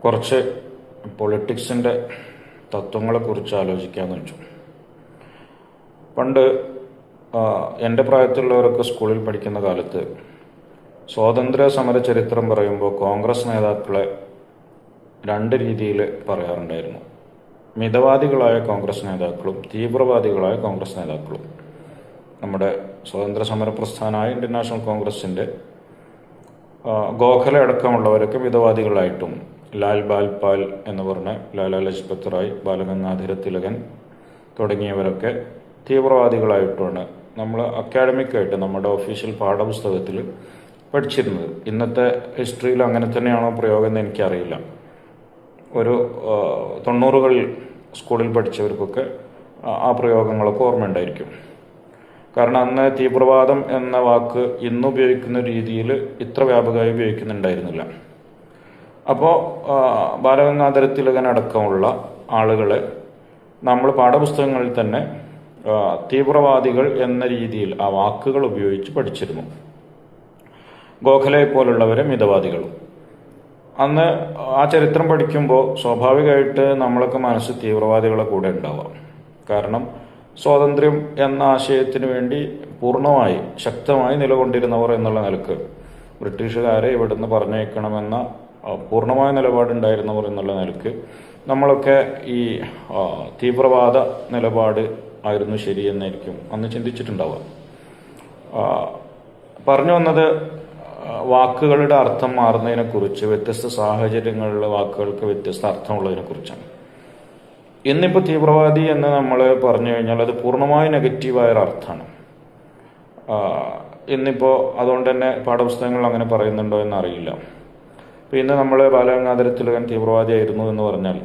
കുറച്ച് പൊളിറ്റിക്സിൻ്റെ തത്വങ്ങളെക്കുറിച്ച് ആലോചിക്കാമെന്ന് വെച്ചു. പണ്ട് എൻ്റെ പ്രായത്തിലുള്ളവരൊക്കെ സ്കൂളിൽ പഠിക്കുന്ന കാലത്ത് സ്വാതന്ത്ര്യ സമര ചരിത്രം പറയുമ്പോൾ കോൺഗ്രസ് നേതാക്കളെ രണ്ട് രീതിയിൽ പറയാറുണ്ടായിരുന്നു. മിതവാദികളായ കോൺഗ്രസ് നേതാക്കളും തീവ്രവാദികളായ കോൺഗ്രസ് നേതാക്കളും. നമ്മുടെ സ്വാതന്ത്ര്യ സമര പ്രസ്ഥാനമായ ഇന്ത്യൻ നാഷണൽ കോൺഗ്രസിൻ്റെ ഗോഖലെ അടക്കമുള്ളവരൊക്കെ മിതവാദികളായിട്ടും ലാൽ ബാൽ പാൽ എന്ന് പറഞ്ഞ ലാലാ ലജ്പത് റായ്, ബാലഗംഗാധര തിലകൻ തുടങ്ങിയവരൊക്കെ തീവ്രവാദികളായിട്ടുമാണ് നമ്മൾ അക്കാഡമിക്കായിട്ട് നമ്മുടെ ഒഫീഷ്യൽ പാഠപുസ്തകത്തിൽ പഠിച്ചിരുന്നത്. ഇന്നത്തെ ഹിസ്റ്ററിയിൽ അങ്ങനെ തന്നെയാണോ പ്രയോഗം എന്ന് എനിക്കറിയില്ല. ഒരു 90കളിൽ സ്കൂളിൽ പഠിച്ചവർക്കൊക്കെ ആ പ്രയോഗങ്ങളൊക്കെ ഓർമ്മയുണ്ടായിരിക്കും. കാരണം അന്ന് തീവ്രവാദം എന്ന വാക്ക് ഇന്ന് ഉപയോഗിക്കുന്ന രീതിയിൽ ഇത്ര വ്യാപകമായി ഉപയോഗിക്കുന്നുണ്ടായിരുന്നില്ല. അപ്പോൾ ബാലഗംഗാധര തിലകൻ അടക്കമുള്ള ആളുകളെ നമ്മൾ പാഠപുസ്തകങ്ങളിൽ തന്നെ തീവ്രവാദികൾ എന്ന രീതിയിൽ ആ വാക്കുകൾ ഉപയോഗിച്ച് പഠിച്ചിരുന്നു. ഗോഖലെ പോലുള്ളവരെ മിതവാദികളും. അന്ന് ആ ചരിത്രം പഠിക്കുമ്പോൾ സ്വാഭാവികമായിട്ട് നമ്മളൊക്കെ മനസ്സ് തീവ്രവാദികളെ കൂടെ ഉണ്ടാവാം. കാരണം സ്വാതന്ത്ര്യം എന്ന ആശയത്തിന് വേണ്ടി പൂർണ്ണമായി ശക്തമായി നിലകൊണ്ടിരുന്നവർ എന്നുള്ള നിലക്ക്, ബ്രിട്ടീഷുകാരെ ഇവിടുന്ന് പറഞ്ഞേക്കണമെന്ന പൂർണ്ണമായ നിലപാടുണ്ടായിരുന്നവർ എന്നുള്ള നിലക്ക് നമ്മളൊക്കെ ഈ തീവ്രവാദ നിലപാട് ആയിരുന്നു ശരിയെന്നായിരിക്കും അന്ന് ചിന്തിച്ചിട്ടുണ്ടാവുക. പറഞ്ഞു വന്നത് വാക്കുകളുടെ അർത്ഥം മാറുന്നതിനെക്കുറിച്ച്, വ്യത്യസ്ത സാഹചര്യങ്ങളിലെ വാക്കുകൾക്ക് വ്യത്യസ്ത അർത്ഥമുള്ളതിനെക്കുറിച്ചാണ്. ഇന്നിപ്പോൾ തീവ്രവാദി എന്ന് നമ്മൾ പറഞ്ഞു കഴിഞ്ഞാൽ അത് പൂർണ്ണമായി നെഗറ്റീവായൊരർത്ഥമാണ്. ഇന്നിപ്പോൾ അതുകൊണ്ട് തന്നെ പാഠപുസ്തകങ്ങൾ അങ്ങനെ പറയുന്നുണ്ടോ എന്നറിയില്ല. അപ്പോൾ ഇന്ന് നമ്മൾ ബാലഗംഗാധര തിലകൻ തീവ്രവാദിയായിരുന്നു എന്ന് പറഞ്ഞാൽ